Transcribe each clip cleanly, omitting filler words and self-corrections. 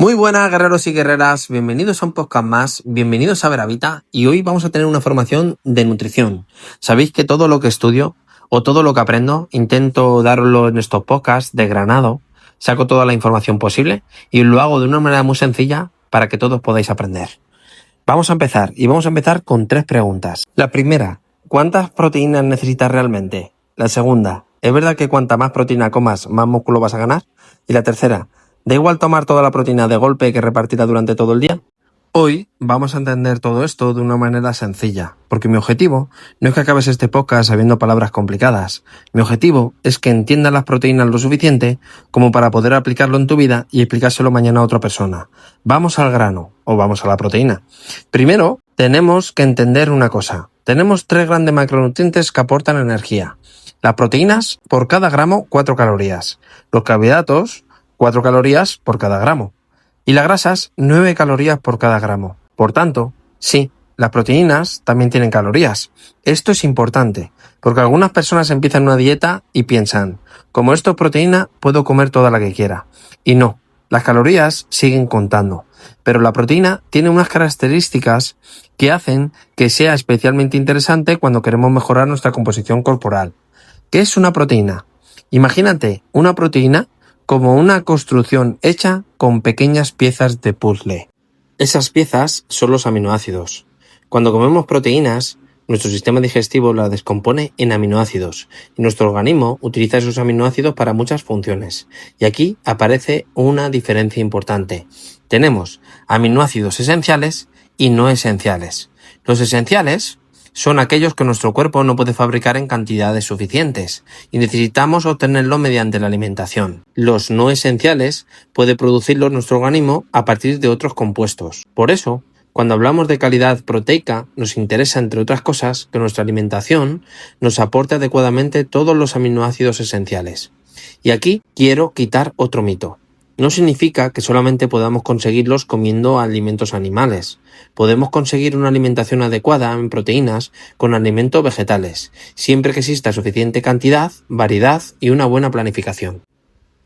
Muy buenas, guerreros y guerreras, bienvenidos a un podcast más, bienvenidos a Veravita, y hoy vamos a tener una formación de nutrición. Sabéis que todo lo que estudio o todo lo que aprendo intento darlo en estos podcasts desgranado, saco toda la información posible y lo hago de una manera muy sencilla para que todos podáis aprender. Vamos a empezar con 3 preguntas. La primera, ¿cuántas proteínas necesitas realmente? La segunda, ¿es verdad que cuanta más proteína comas, más músculo vas a ganar? Y la tercera, ¿da igual tomar toda la proteína de golpe que repartirla durante todo el día? Hoy vamos a entender todo esto de una manera sencilla, porque mi objetivo no es que acabes este podcast sabiendo palabras complicadas. Mi objetivo es que entiendas las proteínas lo suficiente como para poder aplicarlo en tu vida y explicárselo mañana a otra persona. Vamos al grano, o vamos a la proteína. Primero, tenemos que entender una cosa. Tenemos 3 grandes macronutrientes que aportan energía. Las proteínas, por cada gramo, 4 calorías. Los carbohidratos, 4 calorías por cada gramo. Y las grasas, 9 calorías por cada gramo. Por tanto, sí, las proteínas también tienen calorías. Esto es importante, porque algunas personas empiezan una dieta y piensan, como esto es proteína, puedo comer toda la que quiera. Y no, las calorías siguen contando. Pero la proteína tiene unas características que hacen que sea especialmente interesante cuando queremos mejorar nuestra composición corporal. ¿Qué es una proteína? Imagínate una proteína como una construcción hecha con pequeñas piezas de puzzle. Esas piezas son los aminoácidos. Cuando comemos proteínas, nuestro sistema digestivo las descompone en aminoácidos y nuestro organismo utiliza esos aminoácidos para muchas funciones. Y aquí aparece una diferencia importante. Tenemos aminoácidos esenciales y no esenciales. Los esenciales son aquellos que nuestro cuerpo no puede fabricar en cantidades suficientes y necesitamos obtenerlos mediante la alimentación. Los no esenciales puede producirlos nuestro organismo a partir de otros compuestos. Por eso, cuando hablamos de calidad proteica, nos interesa, entre otras cosas, que nuestra alimentación nos aporte adecuadamente todos los aminoácidos esenciales. Y aquí quiero quitar otro mito. No significa que solamente podamos conseguirlos comiendo alimentos animales. Podemos conseguir una alimentación adecuada en proteínas con alimentos vegetales, siempre que exista suficiente cantidad, variedad y una buena planificación.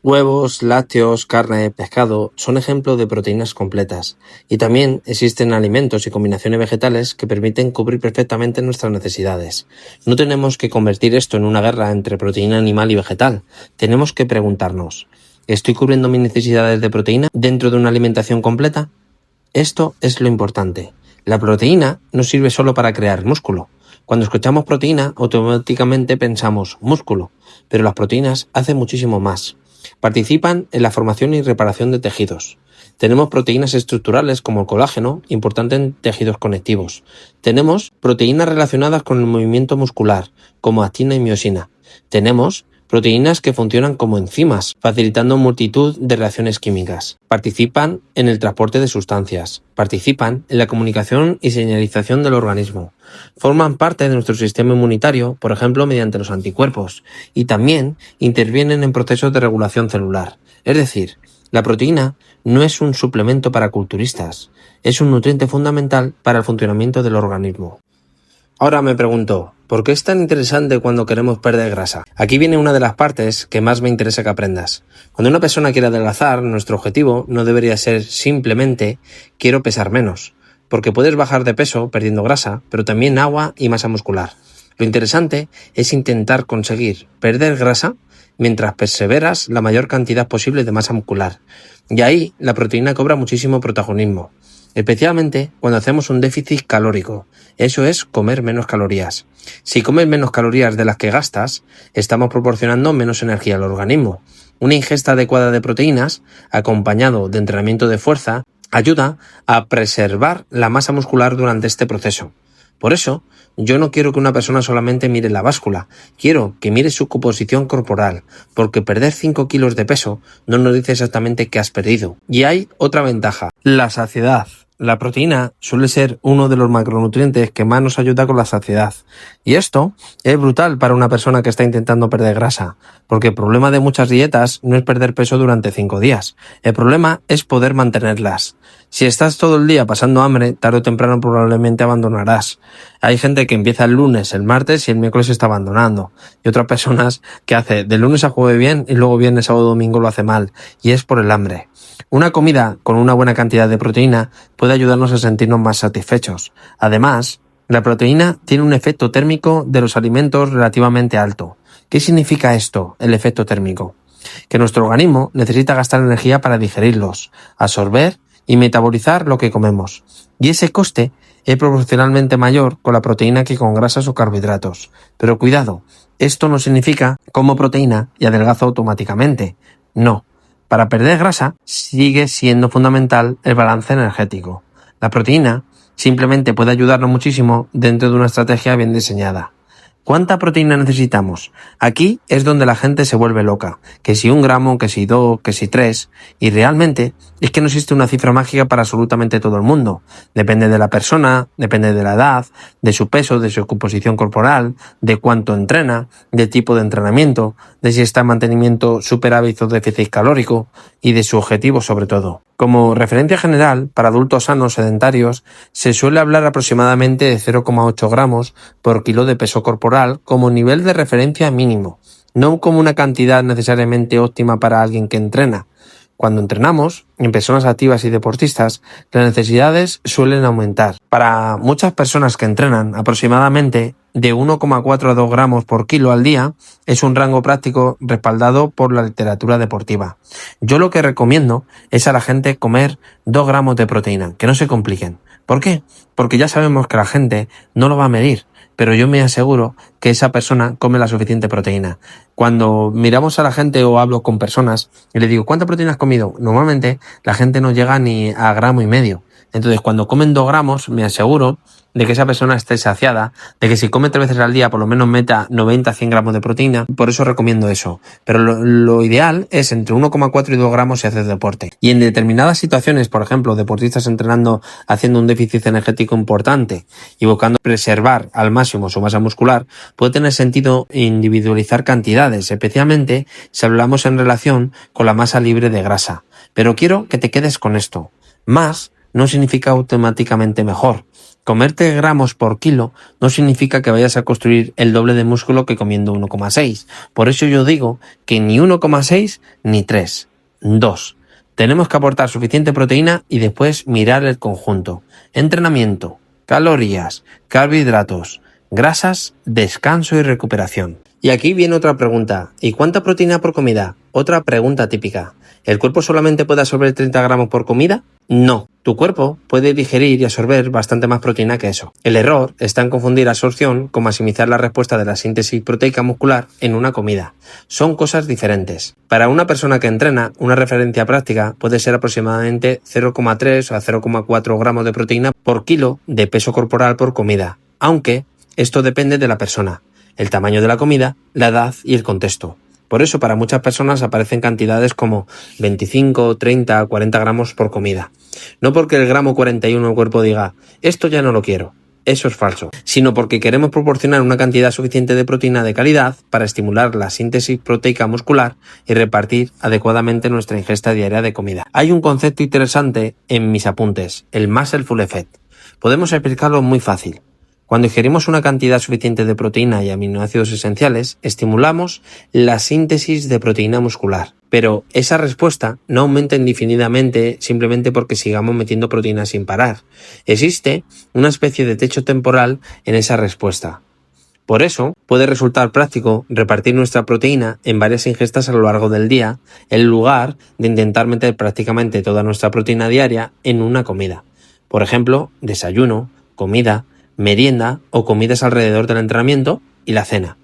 Huevos, lácteos, carne, pescado son ejemplos de proteínas completas, y también existen alimentos y combinaciones vegetales que permiten cubrir perfectamente nuestras necesidades. No tenemos que convertir esto en una guerra entre proteína animal y vegetal. Tenemos que preguntarnos, ¿estoy cubriendo mis necesidades de proteína dentro de una alimentación completa? Esto es lo importante. La proteína no sirve solo para crear músculo. Cuando escuchamos proteína, automáticamente pensamos músculo, pero las proteínas hacen muchísimo más. Participan en la formación y reparación de tejidos. Tenemos proteínas estructurales como el colágeno, importante en tejidos conectivos. Tenemos proteínas relacionadas con el movimiento muscular, como actina y miosina. Tenemos proteínas que funcionan como enzimas, facilitando multitud de reacciones químicas. Participan en el transporte de sustancias. Participan en la comunicación y señalización del organismo. Forman parte de nuestro sistema inmunitario, por ejemplo, mediante los anticuerpos. Y también intervienen en procesos de regulación celular. Es decir, la proteína no es un suplemento para culturistas. Es un nutriente fundamental para el funcionamiento del organismo. Ahora me pregunto, ¿por qué es tan interesante cuando queremos perder grasa? Aquí viene una de las partes que más me interesa que aprendas. Cuando una persona quiere adelgazar, nuestro objetivo no debería ser simplemente quiero pesar menos, porque puedes bajar de peso perdiendo grasa, pero también agua y masa muscular. Lo interesante es intentar conseguir perder grasa mientras perseveras la mayor cantidad posible de masa muscular. Y ahí la proteína cobra muchísimo protagonismo. Especialmente cuando hacemos un déficit calórico, eso es comer menos calorías. Si comes menos calorías de las que gastas, estamos proporcionando menos energía al organismo. Una ingesta adecuada de proteínas, acompañado de entrenamiento de fuerza, ayuda a preservar la masa muscular durante este proceso. Por eso, yo no quiero que una persona solamente mire la báscula, quiero que mire su composición corporal, porque perder 5 kilos de peso no nos dice exactamente qué has perdido. Y hay otra ventaja, la saciedad. La proteína suele ser uno de los macronutrientes que más nos ayuda con la saciedad. Y esto es brutal para una persona que está intentando perder grasa, porque el problema de muchas dietas no es perder peso durante 5 días. El problema es poder mantenerlas. Si estás todo el día pasando hambre, tarde o temprano probablemente abandonarás. Hay gente que empieza el lunes, el martes y el miércoles está abandonando. Y otras personas que hace de lunes a jueves bien y luego viernes, sábado, domingo lo hace mal. Y es por el hambre. Una comida con una buena cantidad de proteína puede ayudarnos a sentirnos más satisfechos. Además, la proteína tiene un efecto térmico de los alimentos relativamente alto. ¿Qué significa esto, el efecto térmico? Que nuestro organismo necesita gastar energía para digerirlos, absorber y metabolizar lo que comemos. Y ese coste es proporcionalmente mayor con la proteína que con grasas o carbohidratos. Pero cuidado, esto no significa como proteína y adelgazo automáticamente. No. Para perder grasa sigue siendo fundamental el balance energético. La proteína simplemente puede ayudarnos muchísimo dentro de una estrategia bien diseñada. ¿Cuánta proteína necesitamos? Aquí es donde la gente se vuelve loca. Que si 1 gramo, que si 2, que si 3. Y realmente es que no existe una cifra mágica para absolutamente todo el mundo. Depende de la persona, depende de la edad, de su peso, de su composición corporal, de cuánto entrena, del tipo de entrenamiento, de si está en mantenimiento, superávit o déficit calórico y de su objetivo sobre todo. Como referencia general, para adultos sanos sedentarios, se suele hablar aproximadamente de 0,8 gramos por kilo de peso corporal como nivel de referencia mínimo, no como una cantidad necesariamente óptima para alguien que entrena. Cuando entrenamos, en personas activas y deportistas, las necesidades suelen aumentar. Para muchas personas que entrenan, aproximadamente de 1,4 a 2 gramos por kilo al día es un rango práctico respaldado por la literatura deportiva. Yo lo que recomiendo es a la gente comer 2 gramos de proteína, que no se compliquen. ¿Por qué? Porque ya sabemos que la gente no lo va a medir, pero yo me aseguro que esa persona come la suficiente proteína. Cuando miramos a la gente o hablo con personas y le digo, ¿cuánta proteína has comido? Normalmente la gente no llega ni a 1,5 gramos. Entonces, cuando comen 2 gramos, me aseguro de que esa persona esté saciada, de que si come 3 veces al día por lo menos meta 90-100 gramos de proteína. Por eso recomiendo eso. Pero lo ideal es entre 1,4 y 2 gramos si haces deporte. Y en determinadas situaciones, por ejemplo, deportistas entrenando haciendo un déficit energético importante y buscando preservar al máximo su masa muscular, puede tener sentido individualizar cantidades, especialmente si hablamos en relación con la masa libre de grasa. Pero quiero que te quedes con esto. Más no significa automáticamente mejor. Comerte gramos por kilo no significa que vayas a construir el doble de músculo que comiendo 1,6. Por eso yo digo que ni 1,6 ni 3. 2. Tenemos que aportar suficiente proteína y después mirar el conjunto. Entrenamiento, calorías, carbohidratos, grasas, descanso y recuperación. Y aquí viene otra pregunta. ¿Y cuánta proteína por comida? Otra pregunta típica. ¿El cuerpo solamente puede absorber 30 gramos por comida? No. Tu cuerpo puede digerir y absorber bastante más proteína que eso. El error está en confundir absorción con maximizar la respuesta de la síntesis proteica muscular en una comida. Son cosas diferentes. Para una persona que entrena, una referencia práctica puede ser aproximadamente 0,3 a 0,4 gramos de proteína por kilo de peso corporal por comida. Aunque esto depende de la persona, el tamaño de la comida, la edad y el contexto. Por eso para muchas personas aparecen cantidades como 25, 30, 40 gramos por comida. No porque el gramo 41 el cuerpo diga, esto ya no lo quiero, eso es falso, sino porque queremos proporcionar una cantidad suficiente de proteína de calidad para estimular la síntesis proteica muscular y repartir adecuadamente nuestra ingesta diaria de comida. Hay un concepto interesante en mis apuntes, el muscle full effect. Podemos explicarlo muy fácil. Cuando ingerimos una cantidad suficiente de proteína y aminoácidos esenciales, estimulamos la síntesis de proteína muscular. Pero esa respuesta no aumenta indefinidamente simplemente porque sigamos metiendo proteína sin parar. Existe una especie de techo temporal en esa respuesta. Por eso, puede resultar práctico repartir nuestra proteína en varias ingestas a lo largo del día, en lugar de intentar meter prácticamente toda nuestra proteína diaria en una comida. Por ejemplo, desayuno, comida, merienda o comidas alrededor del entrenamiento y la cena.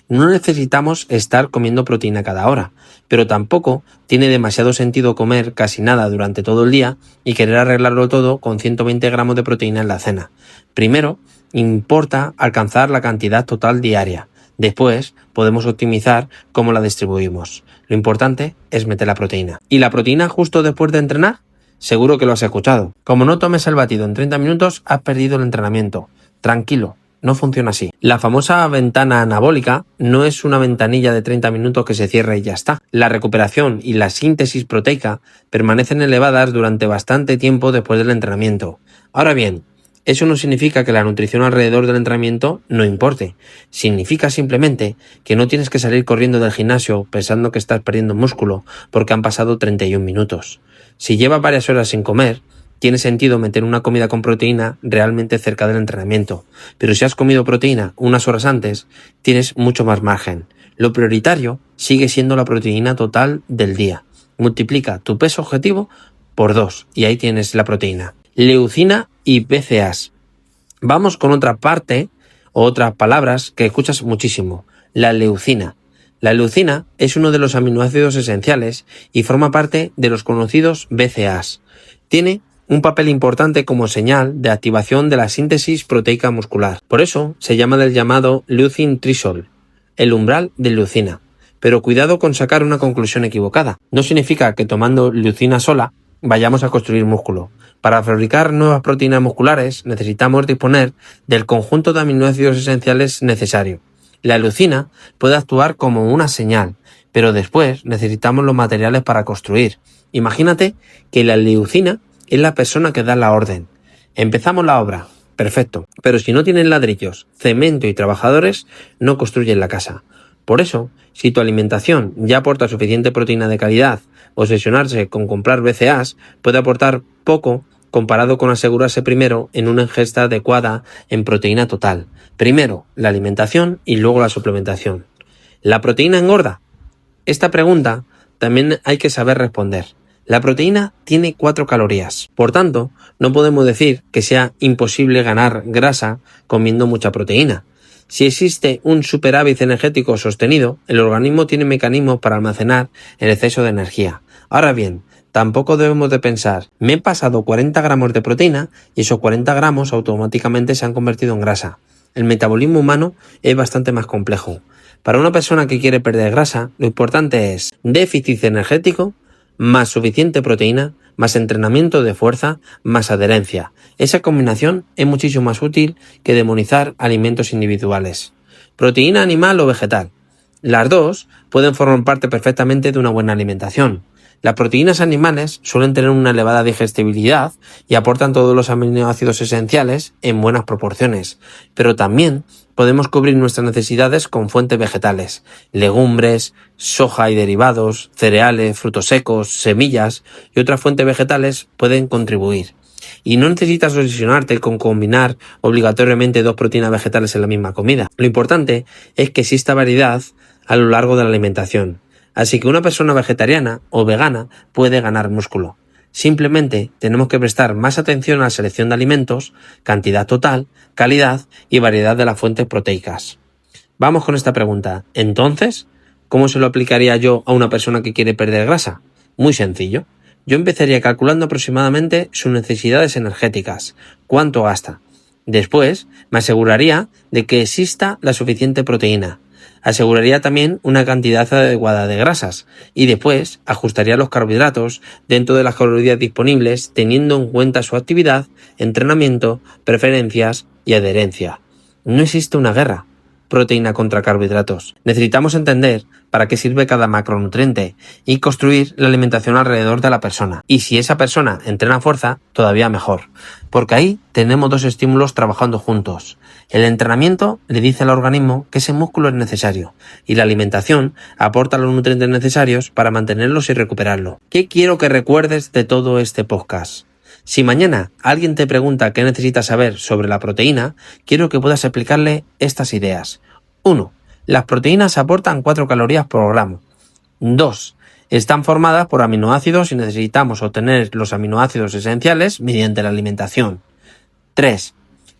No necesitamos estar comiendo proteína cada hora, pero tampoco tiene demasiado sentido comer casi nada durante todo el día y querer arreglarlo todo con 120 gramos de proteína en la cena. Primero, importa alcanzar la cantidad total diaria. Después, podemos optimizar cómo la distribuimos. Lo importante es meter la proteína. ¿Y la proteína justo después de entrenar? Seguro que lo has escuchado. Como no tomes el batido en 30 minutos, has perdido el entrenamiento. Tranquilo, no funciona así. La famosa ventana anabólica no es una ventanilla de 30 minutos que se cierra y ya está. La recuperación y la síntesis proteica permanecen elevadas durante bastante tiempo después del entrenamiento. Ahora bien, eso no significa que la nutrición alrededor del entrenamiento no importe. Significa simplemente que no tienes que salir corriendo del gimnasio pensando que estás perdiendo músculo porque han pasado 31 minutos. Si llevas varias horas sin comer, tiene sentido meter una comida con proteína realmente cerca del entrenamiento. Pero si has comido proteína unas horas antes, tienes mucho más margen. Lo prioritario sigue siendo la proteína total del día. Multiplica tu peso objetivo por 2 y ahí tienes la proteína. Leucina y BCAAs. Vamos con otra parte o otras palabras que escuchas muchísimo. La leucina. La leucina es uno de los aminoácidos esenciales y forma parte de los conocidos BCAAs. Tiene un papel importante como señal de activación de la síntesis proteica muscular. Por eso se llama del llamado leucine threshold, el umbral de leucina. Pero cuidado con sacar una conclusión equivocada. No significa que tomando leucina sola vayamos a construir músculo. Para fabricar nuevas proteínas musculares necesitamos disponer del conjunto de aminoácidos esenciales necesario. La leucina puede actuar como una señal, pero después necesitamos los materiales para construir. Imagínate que la leucina es la persona que da la orden. Empezamos la obra, perfecto, pero si no tienen ladrillos, cemento y trabajadores, no construyen la casa. Por eso, si tu alimentación ya aporta suficiente proteína de calidad, obsesionarse con comprar BCAAs puede aportar poco comparado con asegurarse primero en una ingesta adecuada en proteína total. Primero la alimentación y luego la suplementación. ¿La proteína engorda? Esta pregunta también hay que saber responder. La proteína tiene 4 calorías. Por tanto, no podemos decir que sea imposible ganar grasa comiendo mucha proteína. Si existe un superávit energético sostenido, el organismo tiene mecanismos para almacenar el exceso de energía. Ahora bien, tampoco debemos de pensar, me he pasado 40 gramos de proteína y esos 40 gramos automáticamente se han convertido en grasa. El metabolismo humano es bastante más complejo. Para una persona que quiere perder grasa, lo importante es déficit energético, más suficiente proteína, más entrenamiento de fuerza, más adherencia. Esa combinación es muchísimo más útil que demonizar alimentos individuales. Proteína animal o vegetal. Las dos pueden formar parte perfectamente de una buena alimentación. Las proteínas animales suelen tener una elevada digestibilidad y aportan todos los aminoácidos esenciales en buenas proporciones, pero también podemos cubrir nuestras necesidades con fuentes vegetales, legumbres, soja y derivados, cereales, frutos secos, semillas y otras fuentes vegetales pueden contribuir. Y no necesitas obsesionarte con combinar obligatoriamente 2 proteínas vegetales en la misma comida. Lo importante es que exista variedad a lo largo de la alimentación. Así que una persona vegetariana o vegana puede ganar músculo. Simplemente tenemos que prestar más atención a la selección de alimentos, cantidad total, calidad y variedad de las fuentes proteicas. Vamos con esta pregunta. Entonces, ¿cómo se lo aplicaría yo a una persona que quiere perder grasa? Muy sencillo. Yo empezaría calculando aproximadamente sus necesidades energéticas, cuánto gasta. Después, me aseguraría de que exista la suficiente proteína. Aseguraría también una cantidad adecuada de grasas y después ajustaría los carbohidratos dentro de las calorías disponibles teniendo en cuenta su actividad, entrenamiento, preferencias y adherencia. No existe una guerra, proteína contra carbohidratos. Necesitamos entender para qué sirve cada macronutriente y construir la alimentación alrededor de la persona. Y si esa persona entrena fuerza, todavía mejor, porque ahí tenemos 2 estímulos trabajando juntos. El entrenamiento le dice al organismo que ese músculo es necesario y la alimentación aporta los nutrientes necesarios para mantenerlos y recuperarlo. ¿Qué quiero que recuerdes de todo este podcast? Si mañana alguien te pregunta qué necesitas saber sobre la proteína, quiero que puedas explicarle estas ideas. 1. Las proteínas aportan 4 calorías por gramo. 2. Están formadas por aminoácidos y necesitamos obtener los aminoácidos esenciales mediante la alimentación. 3.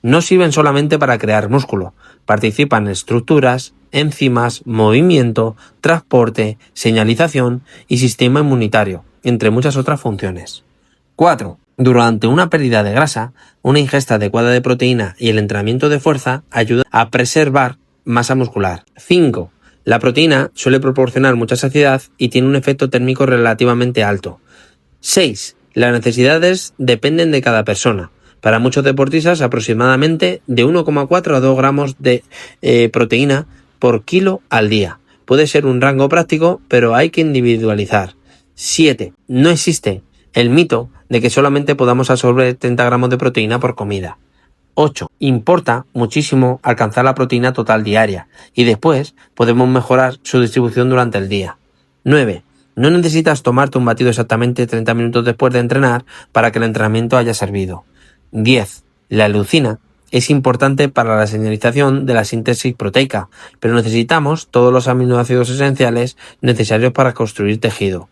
No sirven solamente para crear músculo, participan en estructuras, enzimas, movimiento, transporte, señalización y sistema inmunitario, entre muchas otras funciones. 4. Durante una pérdida de grasa, una ingesta adecuada de proteína y el entrenamiento de fuerza ayudan a preservar masa muscular. 5. La proteína suele proporcionar mucha saciedad y tiene un efecto térmico relativamente alto. 6. Las necesidades dependen de cada persona. Para muchos deportistas, aproximadamente de 1,4 a 2 gramos de proteína por kilo al día. Puede ser un rango práctico, pero hay que individualizar. 7. No existe el mito de que solamente podamos absorber 30 gramos de proteína por comida. 8. Importa muchísimo alcanzar la proteína total diaria y después podemos mejorar su distribución durante el día. 9. No necesitas tomarte un batido exactamente 30 minutos después de entrenar para que el entrenamiento haya servido. 10. La leucina es importante para la señalización de la síntesis proteica, pero necesitamos todos los aminoácidos esenciales necesarios para construir tejido.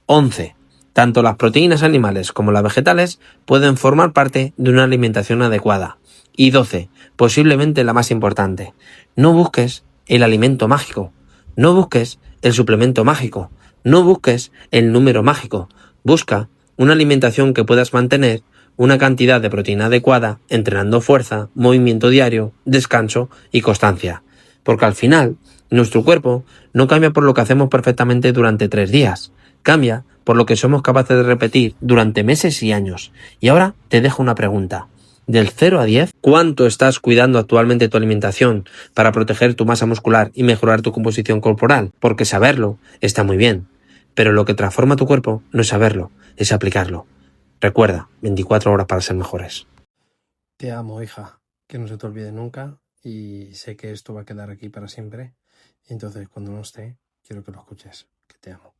11. Tanto las proteínas animales como las vegetales pueden formar parte de una alimentación adecuada. Y 12. Posiblemente la más importante. No busques el alimento mágico. No busques el suplemento mágico. No busques el número mágico. Busca una alimentación que puedas mantener una cantidad de proteína adecuada, entrenando fuerza, movimiento diario, descanso y constancia. Porque al final, nuestro cuerpo no cambia por lo que hacemos perfectamente durante 3 días. Cambia por lo que somos capaces de repetir durante meses y años. Y ahora te dejo una pregunta. Del 0 a 10, ¿cuánto estás cuidando actualmente tu alimentación para proteger tu masa muscular y mejorar tu composición corporal? Porque saberlo está muy bien, pero lo que transforma tu cuerpo no es saberlo, es aplicarlo. Recuerda, 24 horas para ser mejores. Te amo, hija, que no se te olvide nunca y sé que esto va a quedar aquí para siempre. Entonces, cuando no esté, quiero que lo escuches, que te amo.